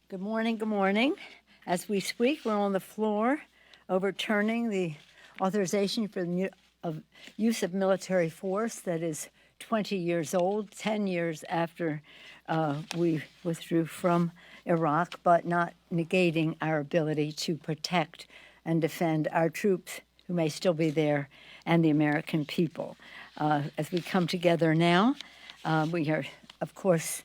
Good morning, good morning. As we speak, we're on the floor overturning the authorization for the use of military force that is 20 years old, 10 years after we withdrew from Iraq, but not negating our ability to protect and defend our troops who may still be there and the American people. As we come together now, we are, of course,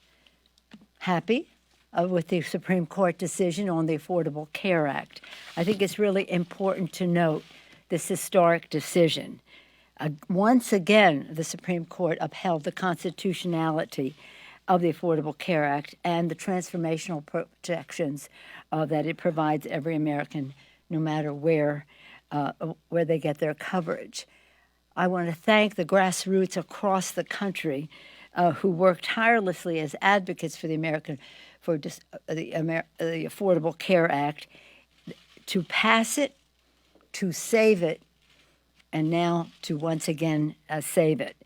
happy with the Supreme Court decision on the Affordable Care Act. I think it's really important to note this historic decision. Once again, the Supreme Court upheld the constitutionality of the Affordable Care Act and the transformational protections that it provides every American, no matter where they get their coverage. I want to thank the grassroots across the country who worked tirelessly as advocates for the Affordable Care Act to pass it, to save it, and now to once again save it.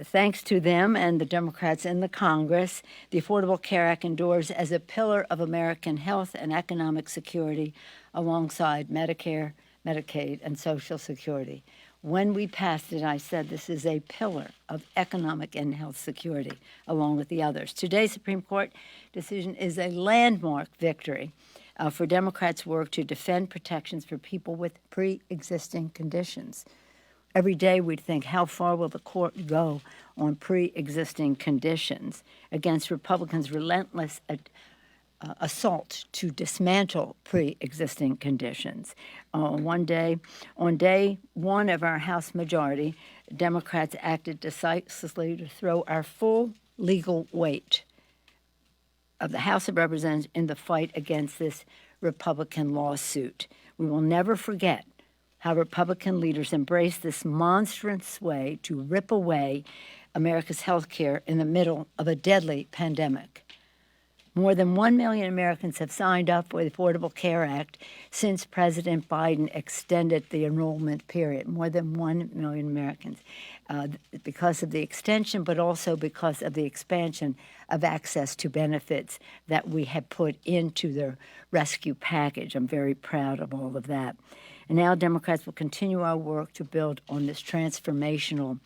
Thanks to them and the Democrats in the Congress, the Affordable Care Act endures as a pillar of American health and economic security alongside Medicare, Medicaid, and Social Security. When we passed it, I said this is a pillar of economic and health security, along with the others. Today's Supreme Court decision is a landmark victory for Democrats' work to defend protections for people with pre-existing conditions. Every day we'd think, how far will the court go on pre-existing conditions against Republicans' relentless assault to dismantle pre-existing conditions. On day one of our House majority, Democrats acted decisively to throw our full legal weight of the House of Representatives in the fight against this Republican lawsuit. We will never forget how Republican leaders embraced this monstrous way to rip away America's health care in the middle of a deadly pandemic. More than 1 million Americans have signed up for the Affordable Care Act since President Biden extended the enrollment period. More than 1 million Americans because of the extension, but also because of the expansion of access to benefits that we have put into the rescue package. I'm very proud of all of that. And now Democrats will continue our work to build on this transformational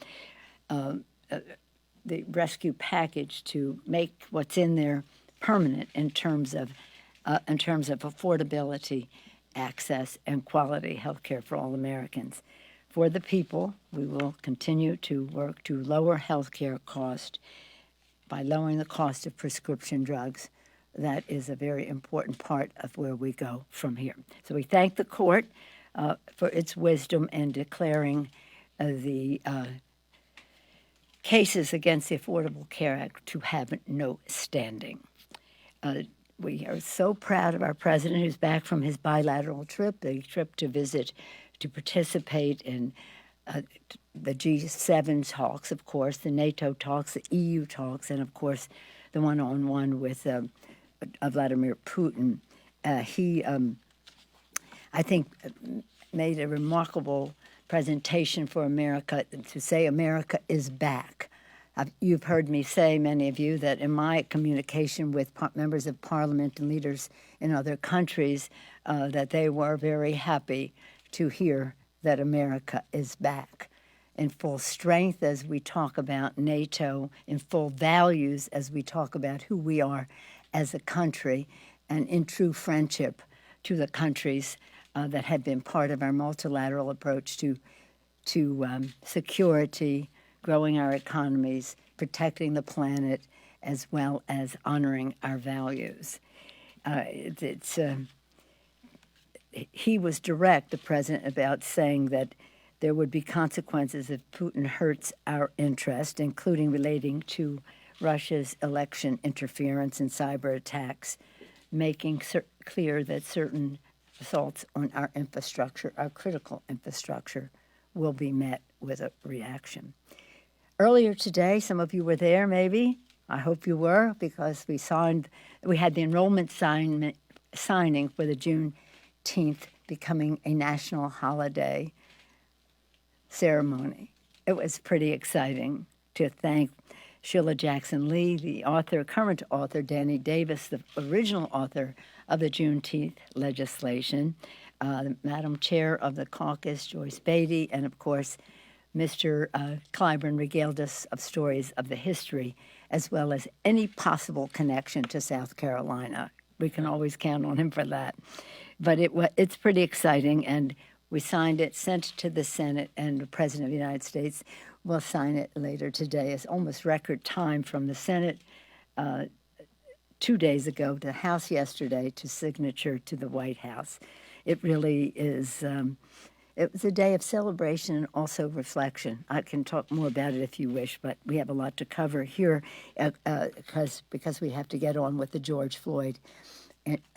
the rescue package to make what's in there permanent in terms of affordability, access, and quality health care for all Americans. For the people, we will continue to work to lower health care cost by lowering the cost of prescription drugs. That is a very important part of where we go from here. So we thank the court for its wisdom in declaring the cases against the Affordable Care Act to have no standing. We are so proud of our president, who's back from his bilateral trip, a trip to participate in the G7 talks, of course, the NATO talks, the EU talks, and, of course, the one-on-one with Vladimir Putin. He, I think, made a remarkable presentation for America to say America is back. You've heard me say, many of you, that in my communication with members of parliament and leaders in other countries, that they were very happy to hear that America is back in full strength as we talk about NATO, in full values as we talk about who we are as a country, and in true friendship to the countries that have been part of our multilateral approach to security, growing our economies, protecting the planet, as well as honoring our values. He was direct, the president, about saying that there would be consequences if Putin hurts our interest, including relating to Russia's election interference and cyber attacks, making clear that certain assaults on our infrastructure, our critical infrastructure, will be met with a reaction. Earlier today, some of you were there maybe, I hope you were, because we had the enrollment signing for the Juneteenth becoming a national holiday ceremony. It was pretty exciting to thank Sheila Jackson Lee, the author, current author, Danny Davis, the original author of the Juneteenth legislation, the Madam Chair of the caucus, Joyce Beatty, and of course, Mr. Clyburn regaled us of stories of the history, as well as any possible connection to South Carolina. We can always count on him for that. But it's pretty exciting, and we signed it, sent it to the Senate, and the President of the United States will sign it later today. It's almost record time from the Senate 2 days ago to the House yesterday to signature to the White House. It really is. It was a day of celebration and also reflection. I can talk more about it if you wish, but we have a lot to cover here because we have to get on with the George Floyd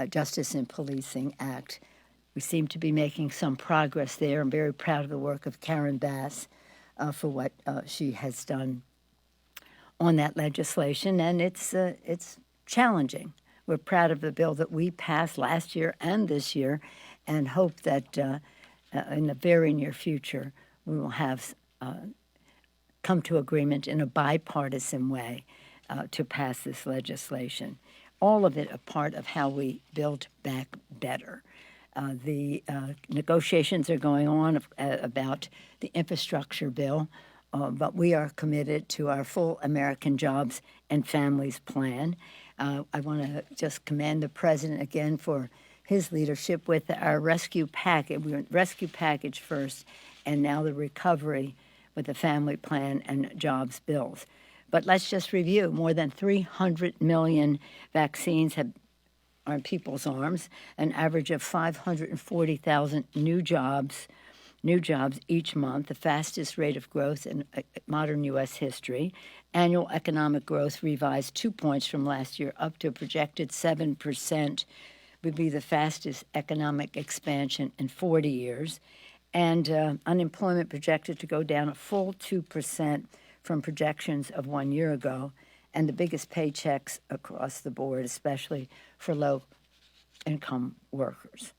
Justice and Policing Act. We seem to be making some progress there. I'm very proud of the work of Karen Bass for what she has done on that legislation, and it's challenging. We're proud of the bill that we passed last year and this year, and hope that in the very near future we will have come to agreement in a bipartisan way to pass this legislation. All of it a part of how we build back better. The negotiations are going on about the infrastructure bill, but we are committed to our full American Jobs and Families Plan. I want to just commend the President again for his leadership with our rescue package. We went rescue package first, and now the recovery with the family plan and jobs bills. But let's just review. More than 300 million vaccines are in people's arms, an average of 540,000 new jobs each month, the fastest rate of growth in modern U.S. history. Annual economic growth revised 2 points from last year up to a projected 7%, would be the fastest economic expansion in 40 years. And unemployment projected to go down a full 2% from projections of 1 year ago, and the biggest paychecks across the board, especially for low-income workers.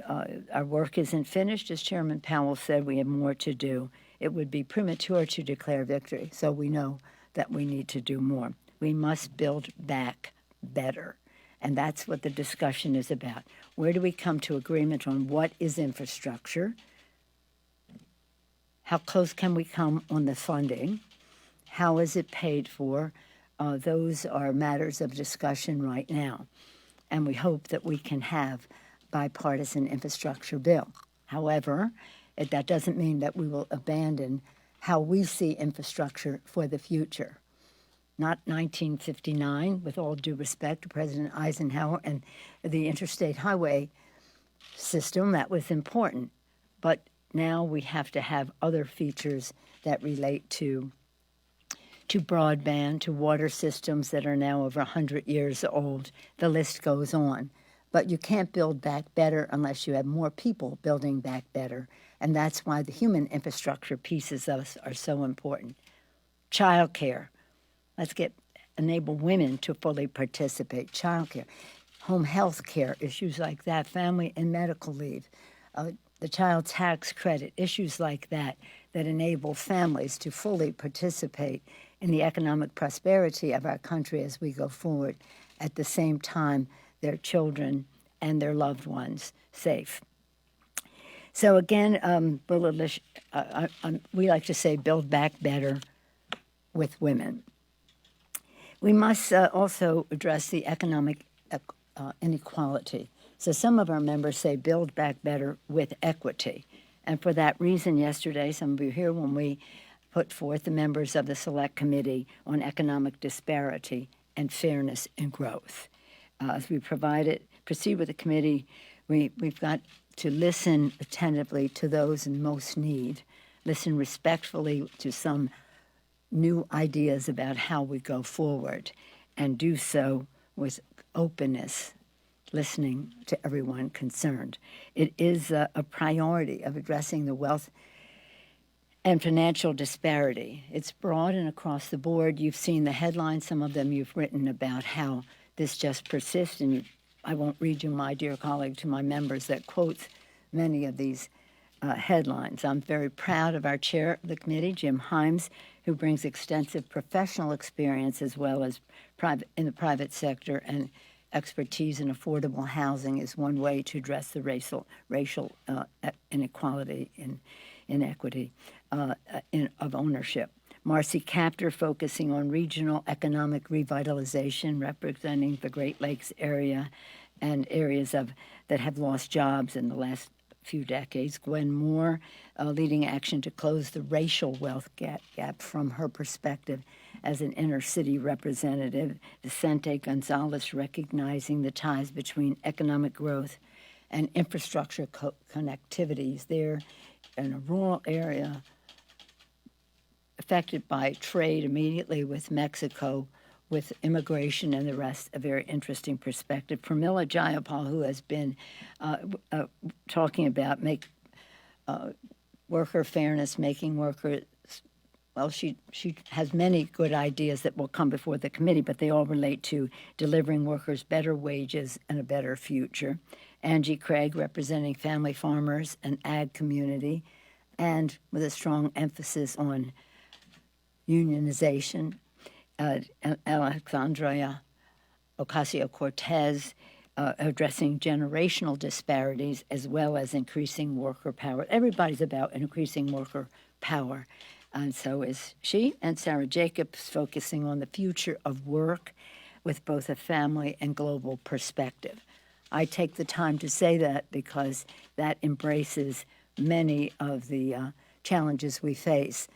Our work isn't finished. As Chairman Powell said, we have more to do. It would be premature to declare victory, so we know that we need to do more. We must build back better, and that's what the discussion is about. Where do we come to agreement on what is infrastructure? How close can we come on the funding? How is it paid for? Those are matters of discussion right now, and we hope that we can have bipartisan infrastructure bill. However, that doesn't mean that we will abandon how we see infrastructure for the future. Not 1959, with all due respect to President Eisenhower and the interstate highway system, that was important, but now we have to have other features that relate to broadband, to water systems that are now over 100 years old. The list goes on. But you can't build back better unless you have more people building back better, and that's why the human infrastructure pieces of us are so important. Child care. Let's enable women to fully participate. Child care. Home health care, issues like that. Family and medical leave. The child tax credit, issues like that enable families to fully participate in the economic prosperity of our country as we go forward. At the same time, their children and their loved ones safe. So again, we like to say build back better with women. We must also address the economic inequality. So some of our members say build back better with equity. And for that reason, yesterday, some of you here when we put forth the members of the Select Committee on Economic Disparity and Fairness and Growth. As we proceed with the committee, we've got to listen attentively to those in most need, listen respectfully to some new ideas about how we go forward, and do so with openness, listening to everyone concerned. It is a priority of addressing the wealth and financial disparity. It's broad and across the board. You've seen the headlines, some of them you've written about how this just persists, and I won't read you, my dear colleague, to my members that quotes many of these headlines. I'm very proud of our chair of the committee, Jim Himes, who brings extensive professional experience as well as in the private sector, and expertise in affordable housing is one way to address the racial inequality and inequity of ownership. Marcy Kaptur, focusing on regional economic revitalization, representing the Great Lakes area and areas that have lost jobs in the last few decades. Gwen Moore, leading action to close the racial wealth gap from her perspective as an inner city representative. Vicente Gonzalez, recognizing the ties between economic growth and infrastructure connectivities there in a rural area affected by trade immediately with Mexico, with immigration and the rest, a very interesting perspective. Pramila Jayapal, who has been talking about worker fairness, making workers, well, she has many good ideas that will come before the committee, but they all relate to delivering workers better wages and a better future. Angie Craig, representing family farmers and ag community, and with a strong emphasis on unionization. Alexandria Ocasio-Cortez, addressing generational disparities as well as increasing worker power. Everybody's about increasing worker power, and so is she. And Sarah Jacobs, focusing on the future of work with both a family and global perspective. I take the time to say that because that embraces many of the challenges we face,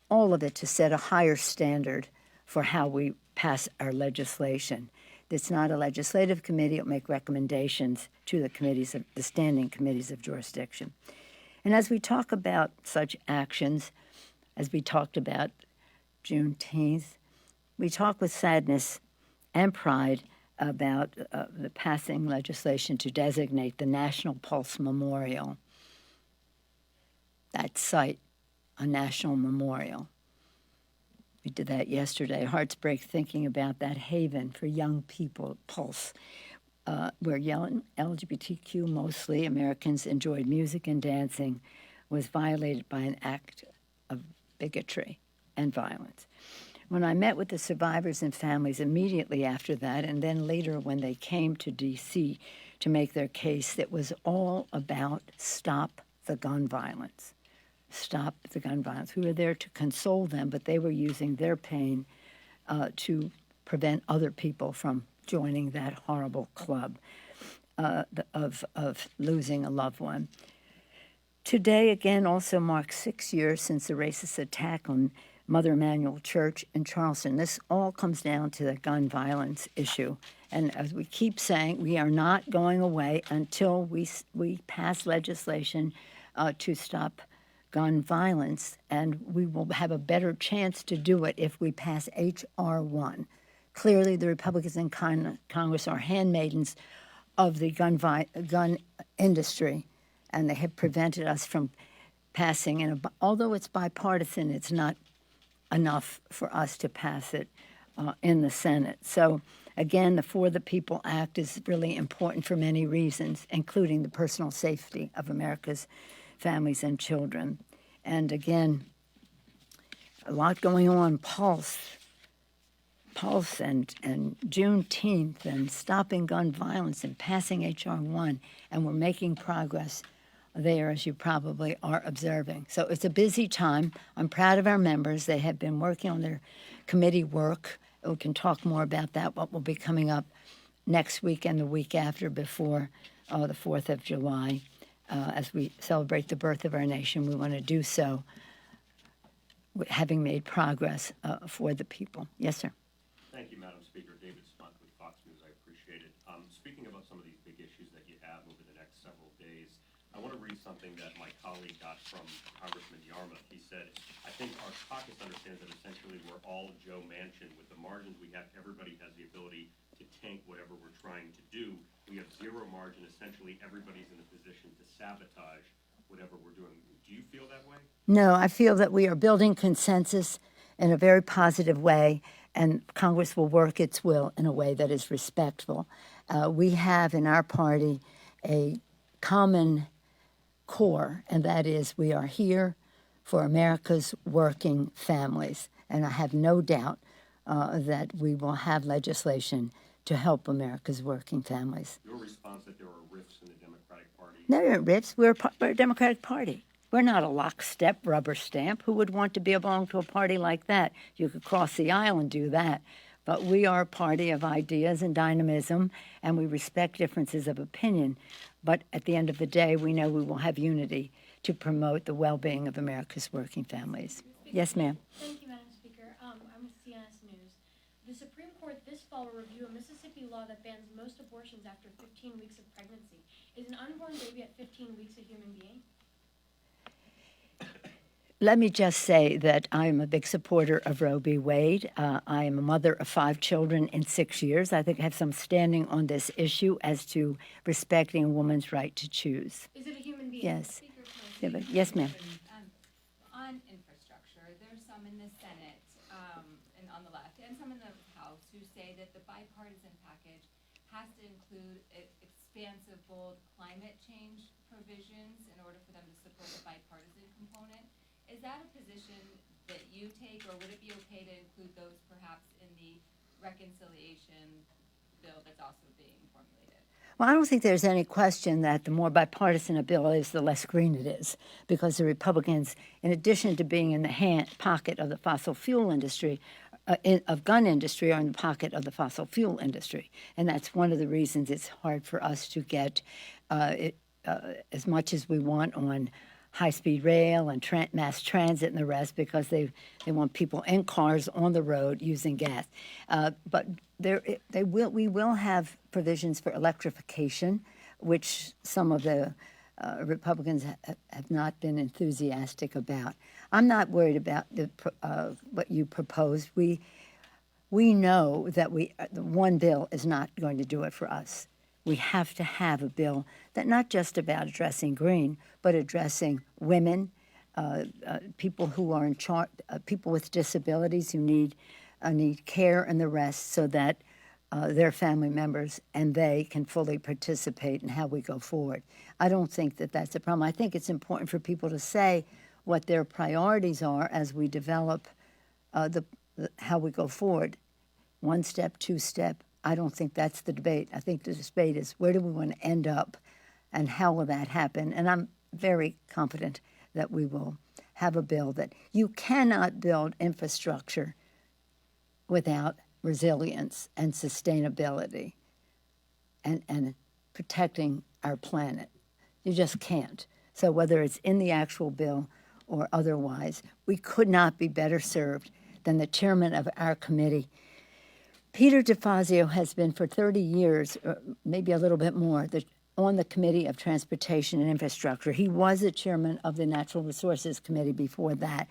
all of it to set a higher standard for how we pass our legislation. It's not a legislative committee. It'll make recommendations to the standing committees of jurisdiction. And as we talk about such actions, as we talked about Juneteenth, we talk with sadness and pride about the passing legislation to designate the National Pulse Memorial, that site, a national memorial. We did that yesterday. Hearts break thinking about that haven for young people, Pulse, where young LGBTQ, mostly Americans, enjoyed music and dancing, was violated by an act of bigotry and violence. When I met with the survivors and families immediately after that, and then later when they came to D.C. to make their case, it was all about stop the gun violence. Stop the gun violence. We were there to console them, but they were using their pain to prevent other people from joining that horrible club of losing a loved one. Today, again, also marks 6 years since the racist attack on Mother Emanuel Church in Charleston. This all comes down to the gun violence issue. And as we keep saying, we are not going away until we pass legislation to stop gun violence, and we will have a better chance to do it if we pass H.R. 1. Clearly, the Republicans in Congress are handmaidens of the gun industry, and they have prevented us from passing. And although it's bipartisan, it's not enough for us to pass it in the Senate. So, again, the For the People Act is really important for many reasons, including the personal safety of America's families and children. And again, a lot going on, Pulse and Juneteenth and stopping gun violence and passing H.R. 1, and we're making progress there, as you probably are observing. So it's a busy time. I'm proud of our members. They have been working on their committee work. We can talk more about that, what will be coming up next week and the week after before the 4th of July. As we celebrate the birth of our nation, we want to do so having made progress for the people. Yes, sir. Thank you, Madam Speaker. David Spunt with Fox News. I appreciate it. Speaking about some of these big issues that you have over the next several days, I want to read something that my colleague got from Congressman Yarmouth. He said, I think our caucus understands that essentially we're all Joe Manchin. With the margins we have, everybody has the ability to tank whatever we're trying to do. We have zero margin. Essentially, everybody's in a position to sabotage whatever we're doing. Do you feel that way? No, I feel that we are building consensus in a very positive way, and Congress will work its will in a way that is respectful. We have in our party a common core, and that is we are here for America's working families. And I have no doubt that we will have legislation to help America's working families. Your response that there are rifts in the Democratic Party? No, there aren't rifts. We're a Democratic Party. We're not a lockstep rubber stamp. Who would want to belong to a party like that? You could cross the aisle and do that. But we are a party of ideas and dynamism, and we respect differences of opinion. But at the end of the day, we know we will have unity to promote the well-being of America's working families. Yes, ma'am. Thank you, Madam Speaker. I'm with CNS News. The Supreme Court this fall will review a Mississippi law that bans most abortions after 15 weeks of pregnancy. Is an unborn baby at 15 weeks a human being? Let me just say that I'm a big supporter of Roe v. Wade. I am a mother of 5 children in 6 years. I think I have some standing on this issue as to respecting a woman's right to choose. Is it a human being? Yes. Speaker Pelosi, Yeah, but, yes, ma'am. On infrastructure, there's some in the Senate and on the left, and some in the House who say that the bipartisan package has to include expansive, bold climate change provisions in order for them to support the bipartisan component. Is that a position that you take, or would it be okay to include those perhaps in the reconciliation bill that's also being formulated? Well, I don't think there's any question that the more bipartisan a bill is, the less green it is, because the Republicans, in addition to being in the pocket of the fossil fuel industry, of gun industry, are in the pocket of the fossil fuel industry. And that's one of the reasons it's hard for us to get as much as we want on high-speed rail and mass transit and the rest, because they want people in cars on the road using gas. But we will have provisions for electrification, which some of the Republicans have not been enthusiastic about. I'm not worried about what you proposed. We know that the one bill is not going to do it for us. We have to have a bill that not just about addressing green, but addressing women, people who are in charge, people with disabilities who need care and the rest, so that their family members and they can fully participate in how we go forward. I don't think that that's a problem. I think it's important for people to say what their priorities are as we develop how we go forward. 1 step, 2 step. I don't think that's the debate. I think the debate is where do we want to end up and how will that happen? And I'm very confident that we will have a bill that you cannot build infrastructure without resilience and sustainability and protecting our planet. You just can't. So whether it's in the actual bill or otherwise, we could not be better served than the chairman of our committee. Peter DeFazio has been for 30 years, maybe a little bit more, on the Committee of Transportation and Infrastructure. He was the chairman of the Natural Resources Committee before that.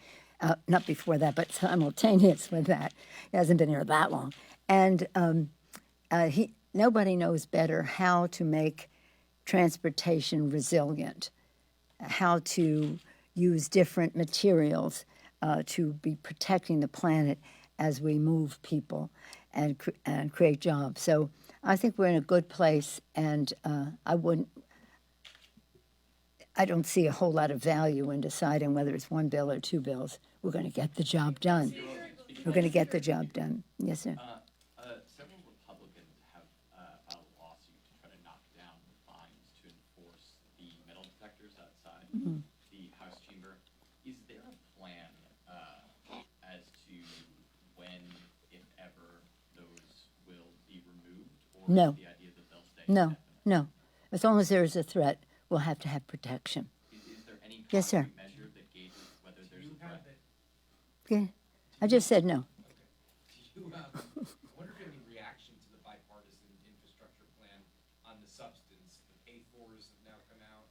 Not before that, but simultaneous with that. He hasn't been here that long. And nobody knows better how to make transportation resilient, how to use different materials to be protecting the planet as we move people and create jobs. So I think we're in a good place, and I don't see a whole lot of value in deciding whether it's 1 bill or 2 bills. We're going to get the job done. We're going to get the job done. Yes, sir. Several Republicans have filed a lawsuit to try to knock down the fines to enforce the metal detectors outside the House chamber. Is there a plan as to when, if ever, those will be removed? Or No. is the idea that they'll stay No, indefinitely? no. As long as there is a threat, we'll have to have protection. Is there any Yes, sir. concrete measure that gauges whether there's a threat? Okay? I just said no. Do you, I wonder if you have any reaction to the bipartisan infrastructure plan on the substance? The pay-fors have now come out.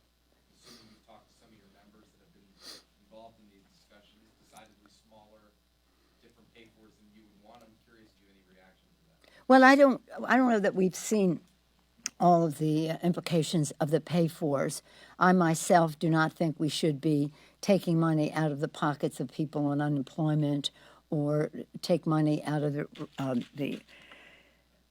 Assuming you've talked to some of your members that have been involved in these discussions, decidedly smaller, different pay-fors than you would want. I'm curious if you have any reaction to that. Well, I don't know that we've seen all of the implications of the pay-fors. I myself do not think we should be taking money out of the pockets of people on unemployment or take money out of the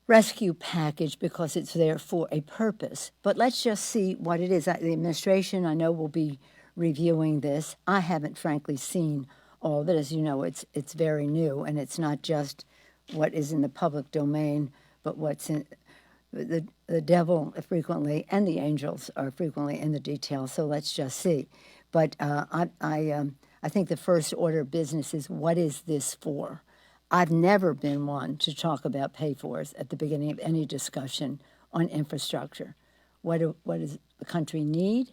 rescue package because it's there for a purpose. But let's just see what it is. The administration, I know, will be reviewing this. I haven't, frankly, seen all of it. As you know, it's very new, and it's not just what is in the public domain, but what's in the devil frequently and the angels are frequently in the details. So let's just see. But I think the first order of business is, what is this for? I've never been one to talk about pay-fors at the beginning of any discussion on infrastructure. What does the country need?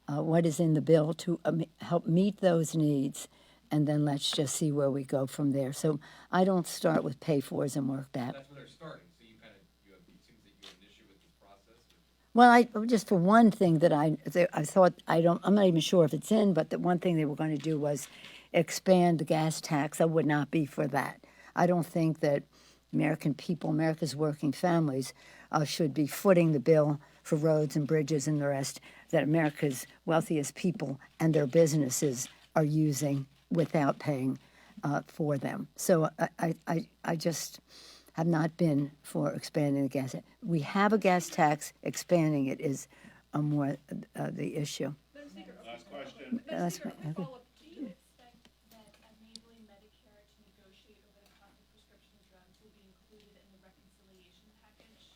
What is in the bill to help meet those needs? And then let's just see where we go from there. So I don't start with pay-fors and work back. That's where they're starting, so you have, it seems that you have an issue with this process? Well, I just, for one thing that I thought, I'm not even sure if it's in, but the one thing they were going to do was expand the gas tax. I would not be for that. I don't think that American people, America's working families, should be footing the bill for roads and bridges and the rest that America's wealthiest people and their businesses are using without paying for them. So I just have not been for expanding the gas. We have a gas tax. Expanding it is more the issue. Last question. Madam Speaker, Okay. Follow-up. Do you expect that enabling Medicare to negotiate over the cost of prescription drugs will be included in the reconciliation package?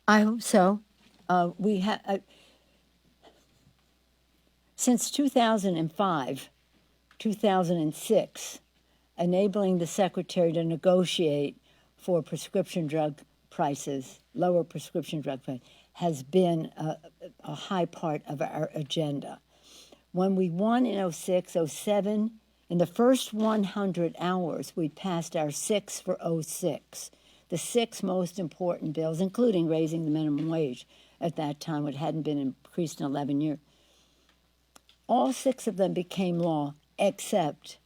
I hope so. We have since 2005, 2006, enabling the secretary to negotiate for prescription drug prices, lower prescription drug prices, has been a high part of our agenda. When we won in 06, 07, in the first 100 hours, we passed our 6 for 06. The 6 most important bills, including raising the minimum wage at that time, it hadn't been increased in 11 years. All 6 of them became law, except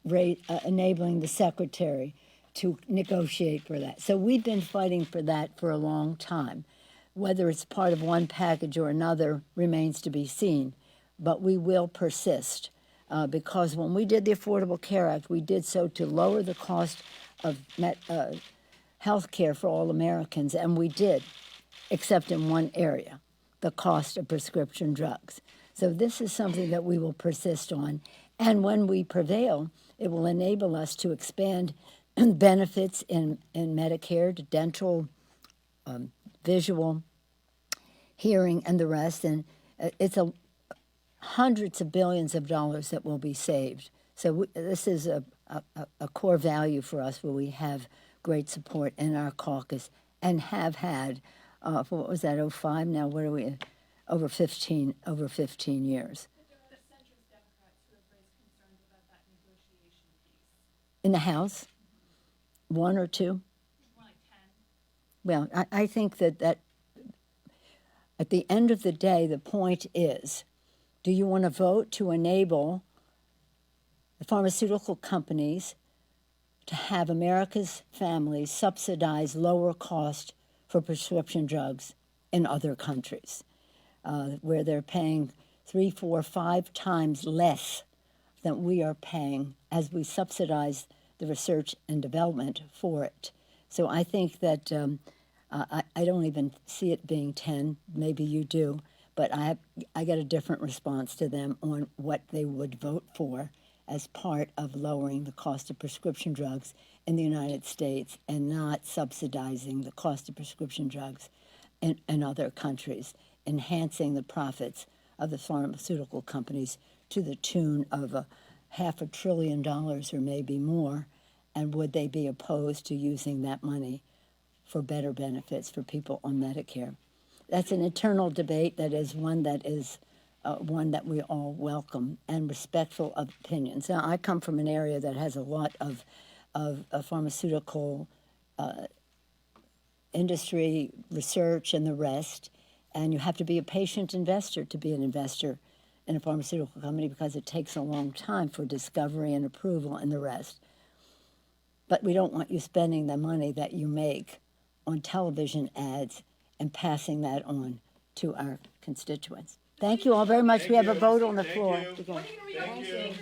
enabling the secretary to negotiate for that. So we've been fighting for that for a long time. Whether it's part of one package or another remains to be seen, but we will persist because when we did the Affordable Care Act, we did so to lower the cost of health care for all Americans, and we did, except in one area, the cost of prescription drugs. So this is something that we will persist on, and when we prevail, it will enable us to expand benefits in Medicare to dental, visual, hearing, and the rest. And it's hundreds of billions of dollars that will be saved. So this is a core value for us where we have great support in our caucus and have had for, what was that, 05? Now what are we, over 15 years. The centrist Democrats who have raised concerns about that negotiation piece. In the House, 1 or 2? More like 10. Well, I think that at the end of the day, the point is, do you want to vote to enable the pharmaceutical companies to have America's families subsidize lower cost for prescription drugs in other countries, where they're paying 3, 4, 5 times less than we are paying as we subsidize the research and development for it. So I think that I don't even see it being 10. Maybe you do, but I get a different response to them on what they would vote for as part of lowering the cost of prescription drugs in the United States and not subsidizing the cost of prescription drugs in other countries, enhancing the profits of the pharmaceutical companies to the tune of $500 billion or maybe more. And would they be opposed to using that money for better benefits for people on Medicare? That's an internal debate that is one that we all welcome and respectful of opinions. Now, I come from an area that has a lot of pharmaceutical industry, research, and the rest, and you have to be a patient investor to be an investor in a pharmaceutical company because it takes a long time for discovery and approval and the rest. But we don't want you spending the money that you make on television ads and passing that on to our constituents. Thank you all very much. We have a vote on the floor. Thank you.